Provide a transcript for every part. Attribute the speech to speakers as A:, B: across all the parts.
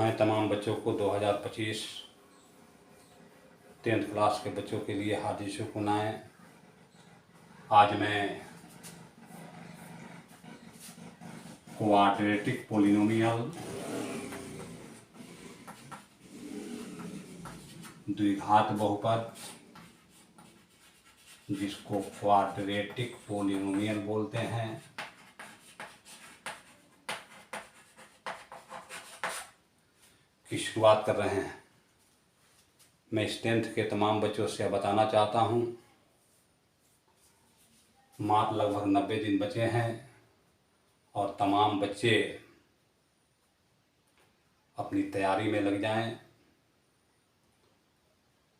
A: शुभकामनाएं तमाम बच्चों को 2025 10th क्लास के बच्चों के लिए हार्दिक शुभकामनाएं। आज मैं क्वाड्रेटिक पोलिनोमियल द्विघात बहुपद, जिसको क्वाड्रेटिक पोलिनोमियल बोलते हैं, की शुरुआत कर रहे हैं। मैं इस 10th के तमाम बच्चों से बताना चाहता हूँ, मात्र लगभग 90 दिन बचे हैं और तमाम बच्चे अपनी तैयारी में लग जाएं।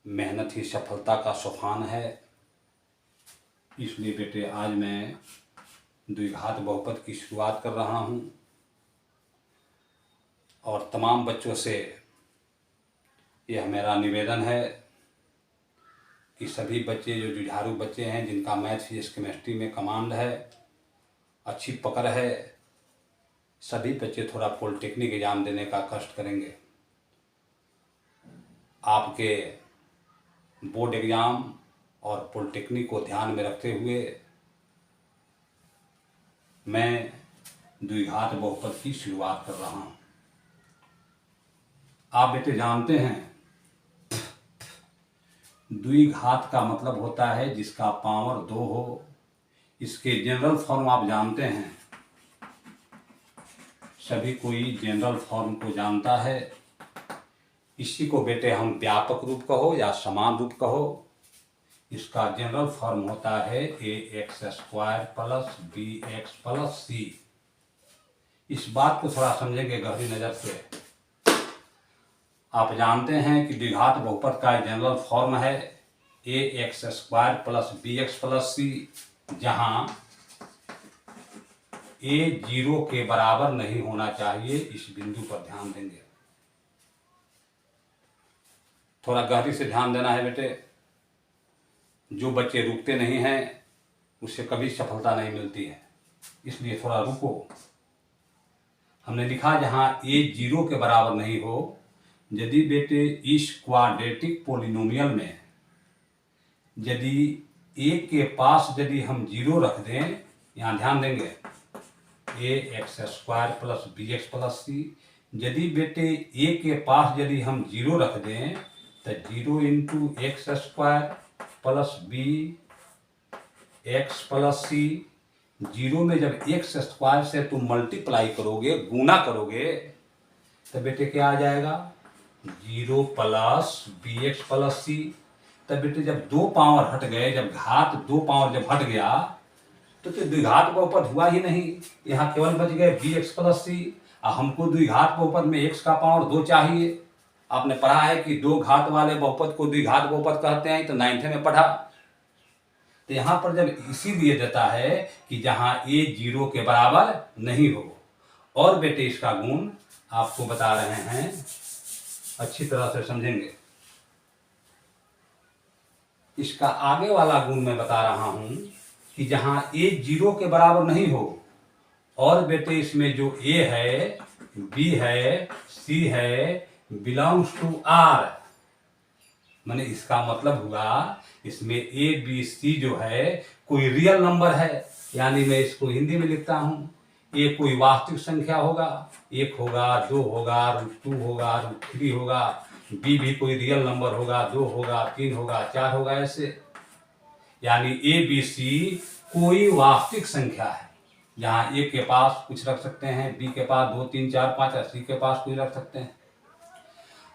A: मेहनत ही सफलता का सोपान है। इसलिए बेटे आज मैं द्विघात बहुपद की शुरुआत कर रहा हूँ और तमाम बच्चों से यह मेरा निवेदन है कि सभी बच्चे जो जुझारू बच्चे हैं, जिनका मैथ फिजिक्स केमिस्ट्री में कमांड है, अच्छी पकड़ है, सभी बच्चे थोड़ा पॉलिटेक्निक एग्जाम देने का कष्ट करेंगे। आपके बोर्ड एग्ज़ाम और पॉलिटेक्निक को ध्यान में रखते हुए मैं द्विघात बहुपद की शुरुआत कर रहा हूँ। आप बेटे जानते हैं, द्विघात का मतलब होता है जिसका पावर 2 हो। इसके जनरल फॉर्म आप जानते हैं, सभी कोई जनरल फॉर्म को जानता है। इसी को बेटे हम व्यापक रूप कहो या समान रूप कहो, इसका जनरल फॉर्म होता है ax² + bx + c। इस बात को थोड़ा समझेंगे गहरी नज़र से। आप जानते हैं कि द्विघात बहुपद का जनरल फॉर्म है ax² + bx + c, जहां a 0 के बराबर नहीं होना चाहिए। इस बिंदु पर ध्यान देंगे, थोड़ा गहरी से ध्यान देना है बेटे। जो बच्चे रुकते नहीं हैं उससे कभी सफलता नहीं मिलती है, इसलिए थोड़ा रुको। हमने लिखा जहां a 0 के बराबर नहीं हो। यदि बेटे इस क्वाड्रेटिक पोलिनोमियल में यदि a के पास यदि हम 0 रख दें, यहाँ ध्यान देंगे, ax² + bx + c, यदि बेटे a के पास यदि हम 0 रख दें तो 0 × x² + bx + c, 0 में जब x² से तुम मल्टीप्लाई करोगे, गुना करोगे, तो बेटे क्या आ जाएगा, 0 + bx + c। तब बेटे जब 2 पावर हट गए, जब घात 2 पावर जब हट गया तो द्विघात बहुपद हुआ ही नहीं। यहाँ केवल बच गए bx + c। हमको द्विघात बहुपद में x का पावर 2 चाहिए। आपने पढ़ा है कि 2 घात वाले बहुपद को द्विघात बहुपद कहते हैं, तो 9th में पढ़ा। तो यहाँ पर जब इसीलिए देता है कि जहाँ a 0 के बराबर नहीं हो। और बेटे इसका गुण आपको बता रहे हैं, अच्छी तरह से समझेंगे। इसका आगे वाला गुण मैं बता रहा हूं कि जहां a 0 के बराबर नहीं हो, और बेटे इसमें जो a है, b है, c है, बिलोंग्स टू r, माने इसका मतलब हुआ इसमें a b c जो है कोई रियल नंबर है। यानी मैं इसको हिंदी में लिखता हूं, a कोई वास्तविक संख्या होगा, 1 होगा, 2 होगा, √2 होगा, √3 होगा, b भी कोई रियल नंबर होगा, 2 होगा, 3 होगा, 4 होगा, ऐसे। यानी a b c कोई वास्तविक संख्या है। जहाँ a के पास कुछ रख सकते हैं, b के पास 2 3 4 5, c के पास कुछ रख सकते हैं।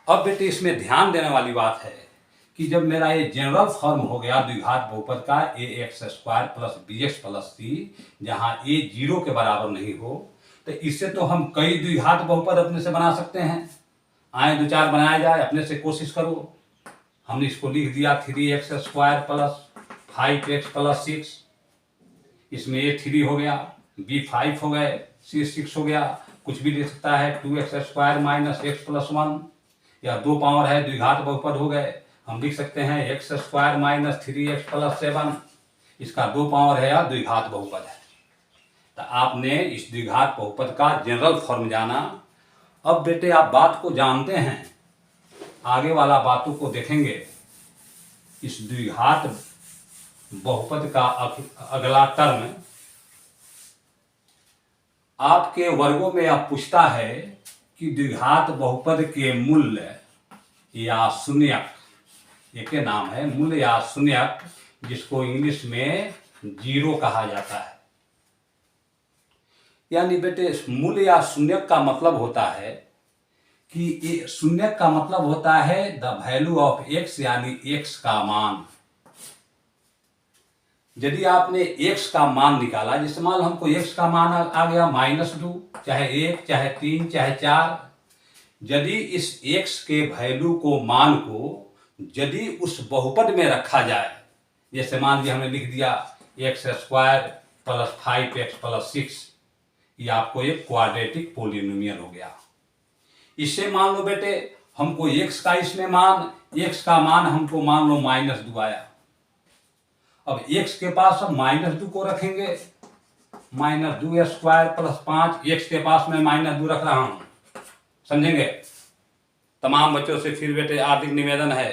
A: अब बेटे इसमें ध्यान देने वाली बात है कि जब मेरा ये जनरल फॉर्म हो गया द्विघात बहुपद का ax² + bx + c, जहाँ a 0 के बराबर नहीं हो, तो इससे तो हम कई द्विघात बहुपद अपने से बना सकते हैं। आए 2-4 बनाया जाए, अपने से कोशिश करो। हमने इसको लिख दिया 3x² + 5x + 6। इसमें a 3 हो गया, b 5 हो गए, c 6 हो गया। कुछ भी लिख सकता है 2x² - x + 1, या 2 पावर है, द्विघात बहुपद हो गए। हम लिख सकते हैं x² - 3x + 7, इसका 2 पावर है या द्विघात बहुपद है। तो आपने इस द्विघात बहुपद का जनरल फॉर्म जाना। अब बेटे आप बात को जानते हैं, आगे वाला बातों को देखेंगे। इस द्विघात बहुपद का अगला टर्म आपके वर्गों में अब पूछता है कि द्विघात बहुपद के मूल्य या शून्यक, एक नाम है मूल्य या शून्यक, जिसको इंग्लिश में जीरो कहा जाता है। यानी बेटे मूल्य या शून्यक का मतलब होता है कि शून्यक का मतलब होता है द वैल्यू ऑफ एक्स, यानी एक्स का मान। यदि आपने x का मान निकाला, जैसे मान लो हमको x का मान आ गया -2, चाहे 1 चाहे 3 चाहे 4, यदि इस x के वैल्यू को मान को यदि उस बहुपद में रखा जाए, जैसे मान लिया हमने लिख दिया x² + 5x + 6, ये आपको एक क्वाड्रेटिक पोलिनोमियल हो गया। इससे मान लो बेटे हमको x का इसमें मान, x का मान हमको मान लो -2 आया। अब x के पास हम -2 को रखेंगे, -2² + 5, x के पास मैं -2 रख रहा हूं, समझेंगे। तमाम बच्चों से फिर बेटे हार्दिक निवेदन है,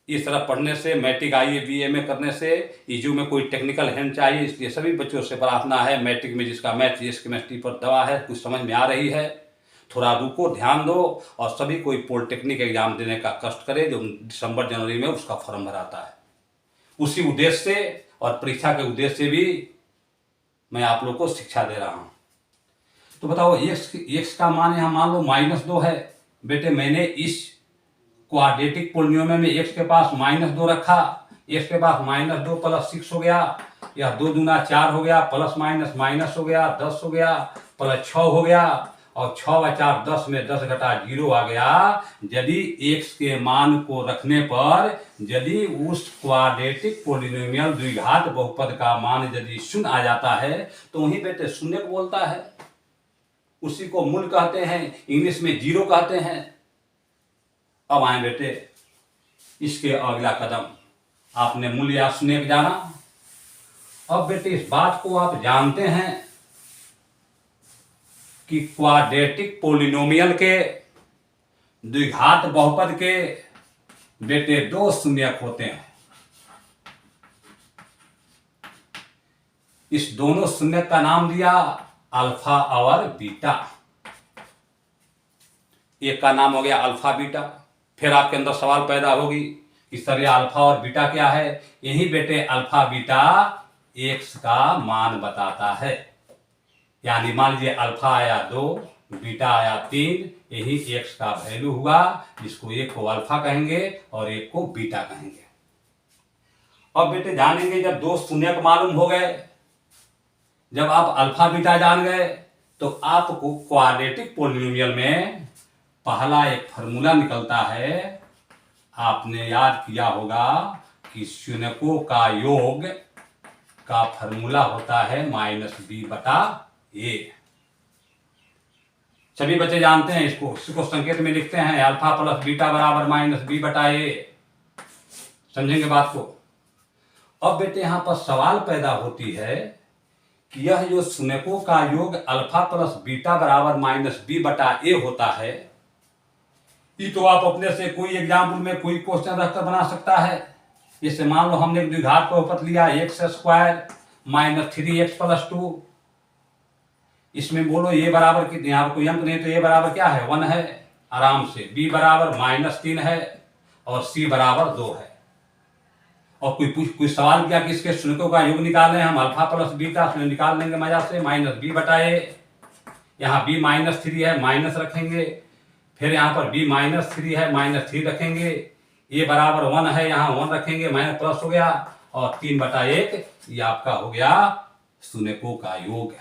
A: इस तरह पढ़ने से, मैट्रिक IE BA में करने से ईजू में कोई टेक्निकल हेल्प चाहिए, इसलिए सभी बच्चों से प्रार्थना है, मैट्रिक में जिसका मैथ जीएस केमिस्ट्री पर दवा है, कुछ समझ में आ रही है, थोड़ा रुको, ध्यान दो, और सभी कोई पॉलिटेक्निक एग्जाम देने का कष्ट करे, जो दिसंबर जनवरी में उसका फॉर्म भराता है। उसी उद्देश्य से और परीक्षा के उद्देश्य से भी मैं आप लोग को शिक्षा दे रहा हूं। तो बताओ x का मान यहां मान लो -2 है। बेटे मैंने इस क्वाड्रेटिक पोलिनोमियल में x के पास -2 रखा, x के पास -2 + 6 हो गया, या 2 दूना 4 हो गया, प्लस माइनस माइनस हो गया, 10 हो गया, प्लस 6 हो गया, और 6 व 4 10 में 10 घटा 0 आ गया। यदि x के मान को रखने पर यदि उस क्वाड्रेटिक पोलिनोमियल द्विघात बहुपद का मान यदि शून्य आ जाता है तो वही बेटे शून्य को बोलता है, उसी को मूल कहते हैं, इंग्लिश में जीरो कहते हैं। अब आए बेटे इसके अगला कदम, आपने मूल्य या शून्य जाना। अब बेटे इस बात को आप जानते हैं कि क्वाड्रेटिक पोलिनोमियल के द्विघात बहुपद के बेटे 2 शून्यक होते हैं। इस दोनों शून्यक का नाम दिया अल्फा और बीटा। एक का नाम हो गया अल्फा बीटा। फिर आपके अंदर सवाल पैदा होगी कि सर ये अल्फा और बीटा क्या है? यही बेटे अल्फा बीटा एक्स का मान बताता है। यानी मान लीजिए अल्फा आया 2, बीटा आया 3, यही एक्स का वैल्यू हुआ, जिसको एक को अल्फा कहेंगे और एक को बीटा कहेंगे। अब बेटे जानेंगे, जब 2 शून्यक मालूम हो गए, जब आप अल्फा बीटा जान गए, तो आपको क्वाड्रेटिक पोलिनोमियल में पहला एक फॉर्मूला निकलता है। आपने याद किया होगा कि शून्यकों का योग का फॉर्मूला होता है -b/a। सभी बच्चे जानते हैं इसको संकेत में लिखते हैं अल्फा प्लस बीटा बराबर -b/a। समझेंगे बात को। अब बेटे यहां पर सवाल पैदा होती है कि यह जो शून्यकों का योग अल्फा प्लस बीटा बराबर -b/a होता है, ये तो आप अपने से कोई एग्जाम्पल में कोई क्वेश्चन रखकर बना सकता है। जैसे मान लो हमने द्विघात बहुपद लिया x² - 3x + 2। इसमें बोलो ये बराबर कितने, यहाँ कोई अंक नहीं, तो ये बराबर क्या है? 1 है, आराम से। b बराबर -3 है और c बराबर 2 है। और कोई सवाल किया कि इसके शून्यकों का योग निकालें, हम अल्फा प्लस बीटा निकाल लेंगे मजा से, -b/a। यहाँ b -3 है, माइनस रखेंगे, फिर यहाँ पर b -3 है, -3 रखेंगे, a बराबर 1 है, यहाँ 1 रखेंगे, माइनस प्लस हो गया, और 3/1 ये आपका हो गया शून्यकों का योग।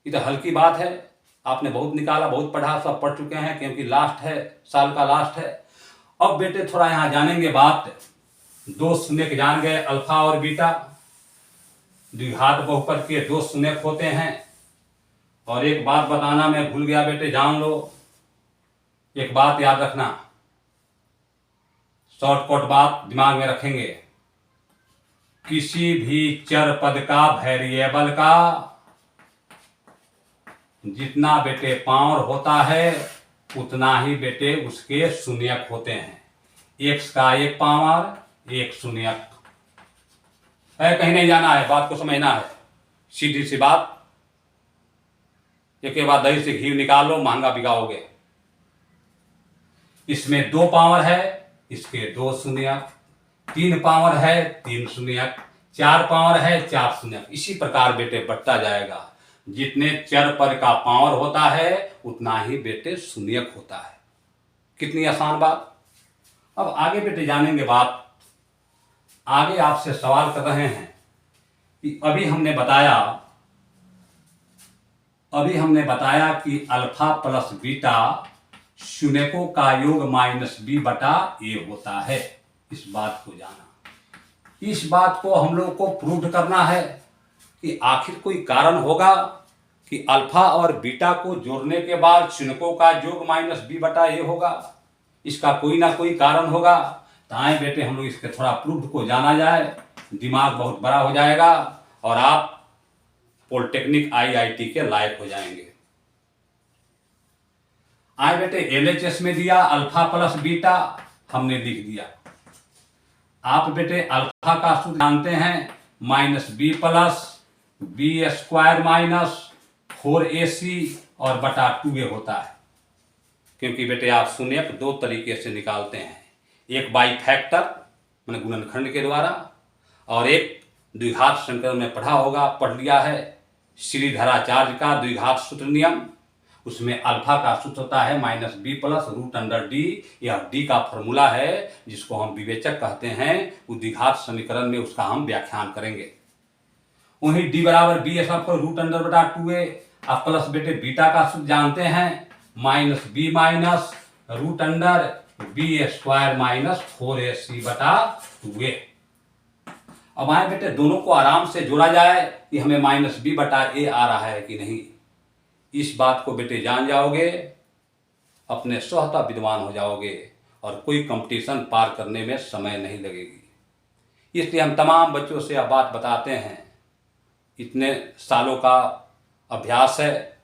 A: ये तो हल्की बात है, आपने बहुत निकाला, बहुत पढ़ा, सब पढ़ चुके हैं, क्योंकि लास्ट है, साल का लास्ट है। अब बेटे थोड़ा यहाँ जानेंगे बात, 2 शून्यक जान गए अल्फा और बीटा। द्विघात बहुपद के 2 शून्यक होते हैं। और एक बात बताना मैं भूल गया बेटे, जान लो, एक बात याद रखना, शॉर्टकट बात दिमाग में रखेंगे। किसी भी चर पद का, वेरिएबल का जितना बेटे पावर होता है उतना ही बेटे उसके शून्यक होते हैं। x का एक पावर एक शून्यक है। कहीं नहीं जाना है, बात को समझना है, सीधी सी बात। एक के बाद दही से घी निकाल लो, महंगा बिकाओगे। इसमें 2 पावर है, इसके 2 शून्यक, 3 पावर है 3 शून्यक, 4 पावर है 4 शून्यक। इसी प्रकार बेटे बढ़ता जाएगा। जितने चर पर का पावर होता है उतना ही बेटे शून्यक होता है। कितनी आसान बात। अब आगे बेटे जानेंगे बात। आगे आपसे सवाल कर रहे हैं कि अभी हमने बताया कि अल्फा प्लस बीटा शून्यकों का योग -b बटा a होता है। इस बात को जाना, इस बात को हम लोग को प्रूव करना है कि आखिर कोई कारण होगा कि अल्फा और बीटा को जोड़ने के बाद शून्यकों का योग -b बटा a होगा। इसका कोई ना कोई कारण होगा। तो आए बेटे हम लोग इसके थोड़ा प्रूफ को जाना जाए, दिमाग बहुत बड़ा हो जाएगा और आप पॉलिटेक्निक IIT के लायक हो जाएंगे। आए बेटे LHS में दिया अल्फा प्लस बीटा, हमने लिख दिया। आप बेटे अल्फा का सूत्र जानते हैं -b plus b square minus 4ac और बटा 2a होता है। क्योंकि बेटे आप शून्यक 2 तरीके से निकालते हैं, एक बाई फैक्टर मैंने गुणनखंड के द्वारा, और एक द्विघात संकलन में पढ़ लिया है श्रीधराचार्य का द्विघात सूत्र नियम। उसमें अल्फा का सूत्र होता है -b प्लस √d। यह d का फॉर्मूला है जिसको हम विवेचक कहते हैं। वो द्विघात समीकरण में उसका हम व्याख्यान करेंगे। वहीं d बराबर b √2a। आप प्लस बेटे बीटा का सूत्र जानते हैं -b minus √b square minus 4ac बटा 2a। अब आए बेटे दोनों को आराम से जोड़ा जाए कि हमें -b बटा a आ रहा है कि नहीं। इस बात को बेटे जान जाओगे, अपने स्वतः विद्वान हो जाओगे और कोई कंपटीशन पार करने में समय नहीं लगेगी। इसलिए हम तमाम बच्चों से यह बात बताते हैं, इतने सालों का अभ्यास है,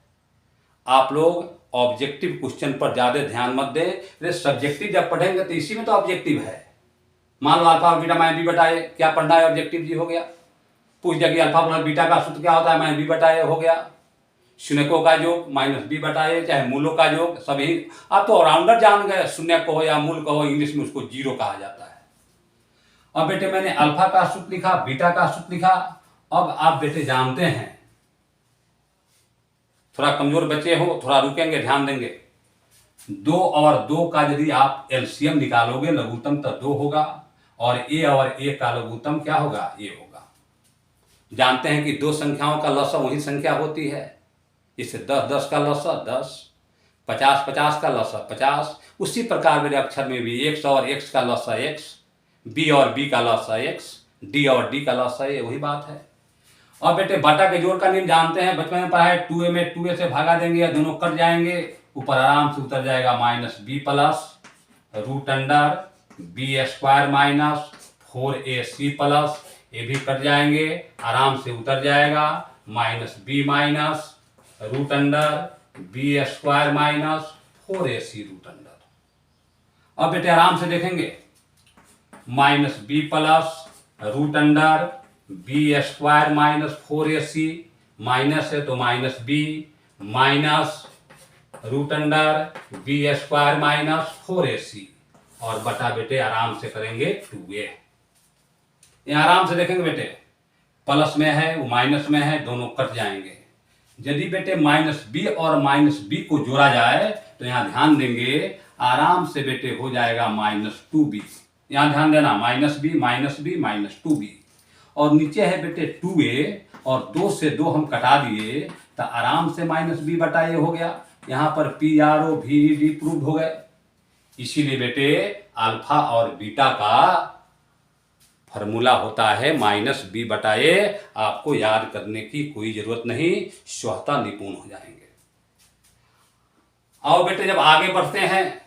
A: आप लोग ऑब्जेक्टिव क्वेश्चन पर ज़्यादा ध्यान मत दें। सब्जेक्टिव जब पढ़ेंगे तो इसी में तो ऑब्जेक्टिव है। मान लो अल्फा और बीटा -b बटा a, क्या पढ़ना है, ऑब्जेक्टिव जी हो गया। पूछ दिया कि अल्फा प्लस बीटा का सूत्र क्या होता है, -b बटा a हो गया। शून्यकों का योग -b बटा a, चाहे मूलों का योग, सभी आप तो ऑलराउंडर जान गए। शून्य को हो या मूल को हो, इंग्लिश में उसको जीरो कहा जाता है। अब बेटे मैंने अल्फा का सूत्र लिखा, बीटा का सूत्र लिखा। अब आप बेटे जानते हैं, थोड़ा कमजोर बच्चे हो, थोड़ा रुकेंगे, ध्यान देंगे। 2 और 2 का यदि आप एलसीएम निकालोगे लघुत्तम तो 2 होगा, और a और a का लघुत्तम क्या होगा, a होगा। जानते हैं कि 2 संख्याओं का लसा वही संख्या होती है। इससे 10 का लसा 10, 50 का लसा 50। उसी प्रकार मेरे अक्षर में भी x और x का लसा x, b और b का लसा x, d और d का लसा a, वही बात है। और बेटे बटा के जोड़ का नियम जानते हैं, बचपन में पढ़ा है। 2a में 2a से भागा देंगे या दोनों कट जाएंगे, ऊपर आराम से उतर जाएगा -b plus √b square minus 4ac plus, ये भी कट जाएंगे, आराम से उतर जाएगा -b minus √b square minus 4ac √। अब बेटे आराम से देखेंगे, -b plus √b square minus 4ac, minus है तो -b minus √b square minus 4ac, और बटा बेटे आराम से करेंगे 2a। यहाँ आराम से देखेंगे बेटे, प्लस में है वो माइनस में है, दोनों कट जाएंगे। यदि बेटे -b और -b को जोड़ा जाए तो यहाँ ध्यान देंगे, आराम से बेटे हो जाएगा -2b। यहाँ ध्यान देना, -b -2b, और नीचे है बेटे 2a, और 2 से 2 हम कटा दिए तो आराम से -b बटा a हो गया। यहाँ पर PRO VD प्रूव हो गए। इसीलिए बेटे अल्फा और बीटा का फॉर्मूला होता है -b बटा a। आपको याद करने की कोई जरूरत नहीं, स्वतः निपुण हो जाएंगे। आओ बेटे जब आगे बढ़ते हैं,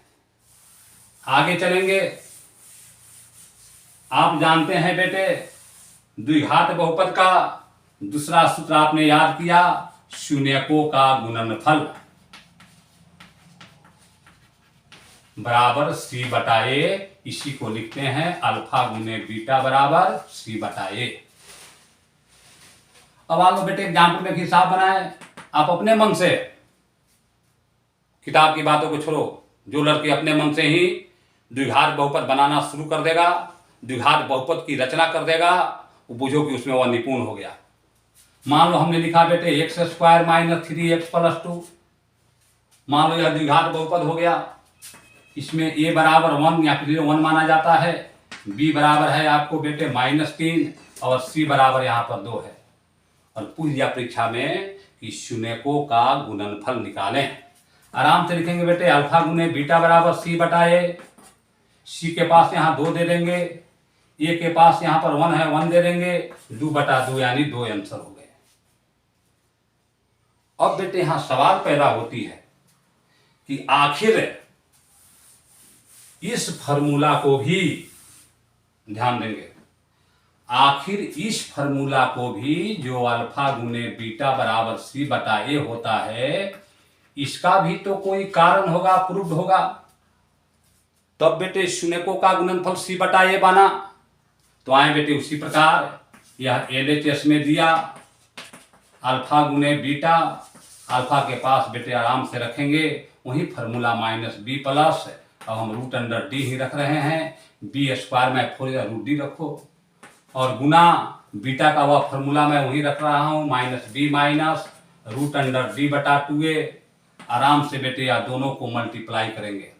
A: आगे चलेंगे। आप जानते हैं बेटे द्विघात बहुपद का दूसरा सूत्र आपने याद किया, शून्यकों का गुणनफल बराबर सी बटा ए। इसी को लिखते हैं अल्फा गुने बीटा बराबर सी बटा ए। अब आप बेटे एग्जाम्पल में हिसाब बनाए आप अपने मन से, किताब की बातों को छोड़ो। जो लड़के अपने मन से ही द्विघात बहुपद बनाना शुरू कर देगा, द्विघात बहुपद की रचना कर देगा, वो बुझो कि उसमें वह निपुण हो गया। मान लो हमने लिखा बेटे x square minus 3x plus 2। मान लो यह द्विघात बहुपद हो गया। इसमें a बराबर 1 या फिर 1 माना जाता है, b बराबर है आपको बेटे -3 और c बराबर यहाँ पर 2 है। और पूछ दिया परीक्षा में कि शून्यकों का गुणनफल निकालें। आराम से लिखेंगे बेटे अल्फा गुने बीटा बराबर सी बटा ए। सी के पास यहाँ 2 दे देंगे, ए के पास यहाँ पर 1 है, 1 दे देंगे, 2 बटा 2 यानी 2 आंसर हो गए। अब बेटे यहाँ सवाल पैदा होती है कि आखिर इस फॉर्मूला को भी ध्यान देंगे, आखिर इस फॉर्मूला को भी जो अल्फा गुने बीटा बराबर सी बटा ए होता है, इसका भी तो कोई कारण होगा, प्रूफ होगा, तब बेटे शून्यकों का गुणनफल सी बटा ए बना। तो आए बेटे उसी प्रकार यह LHS में दिया अल्फा गुने बीटा, अल्फा के पास बेटे आराम से रखेंगे वही फॉर्मूला -b प्लस, अब हम रूट अंडर डी ही रख रहे हैं, बी स्क्वायर में 4 रूट डी रखो, और गुना बीटा का वह फॉर्मूला मैं वही रख रहा हूँ -b minus root under D बटा 2a। आराम से बेटे या दोनों को मल्टीप्लाई करेंगे।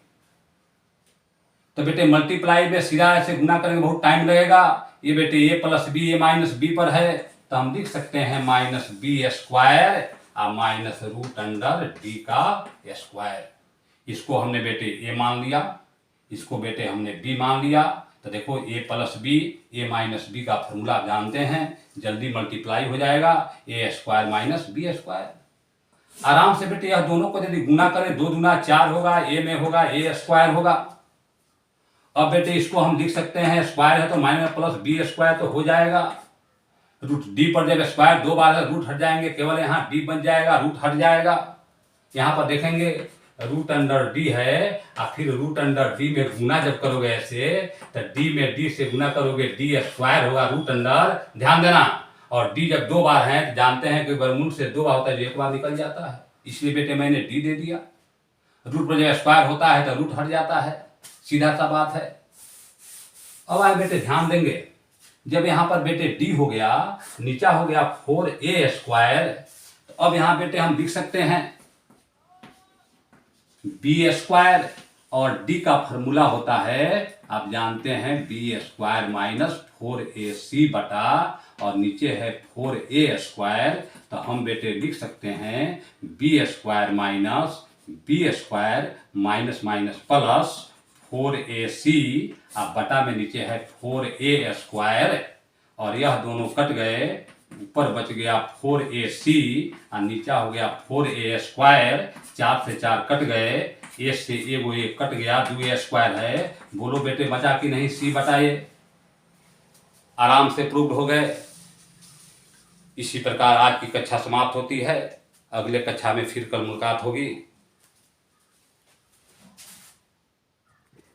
A: तो बेटे मल्टीप्लाई में सीधा ऐसे गुना करेंगे, बहुत टाइम लगेगा। ये बेटे a plus B A minus B पर है, तो हम लिख सकते हैं -b स्क्वायर और माइनस रूट अंडर डी का स्क्वायर। इसको हमने बेटे a मान लिया, इसको बेटे हमने b मान लिया। तो देखो a plus B A minus B का फॉर्मूला जानते हैं, जल्दी मल्टीप्लाई हो जाएगा, a square minus B square. आराम से बेटे यह दोनों को यदि गुना करें 2 दूना 4 होगा, a में होगा a स्क्वायर होगा। अब बेटे इसको हम लिख सकते हैं, स्क्वायर है तो माइनस प्लस बी स्क्वायर तो हो जाएगा। रूट डी पर जब स्क्वायर 2 बार है रूट हट जाएंगे, केवल यहाँ डी बन जाएगा, रूट हट जाएगा। यहाँ पर देखेंगे रूट अंडर डी है और फिर रूट अंडर डी में गुना जब करोगे ऐसे, तो डी में डी से गुना करोगे डी स्क्वायर होगा रूट अंडर, ध्यान देना। और डी जब 2 बार है तो जानते हैं कि वर्गमूल से 2 बार होता है, जो 1 बार निकल जाता है, इसलिए बेटे मैंने डी दे दिया। रूट पर जब स्क्वायर होता है तो रूट हट जाता है, सीधा सा बात है। अब आए बेटे ध्यान देंगे, जब यहाँ पर बेटे डी हो गया, नीचा हो गया 4a स्क्वायर, तो अब यहाँ बेटे हम लिख सकते हैं b स्क्वायर, और d का फॉर्मूला होता है आप जानते हैं b स्क्वायर माइनस 4ac बटा, और नीचे है 4a स्क्वायर, तो हम बेटे लिख सकते हैं b square minus b square minus minus plus 4ac, अब बटा में नीचे है 4a स्क्वायर, और यह दोनों कट गए, ऊपर बच गया 4ac और नीचा हो गया 4a स्क्वायर, 4 से 4 कट गए, a से एगो एक कट गया, 2a स्क्वायर है। बोलो बेटे बचा कि नहीं c बटा a। आराम से प्रूव्ड हो गए। इसी प्रकार आज की कक्षा समाप्त होती है, अगले कक्षा में फिर कल मुलाकात होगी।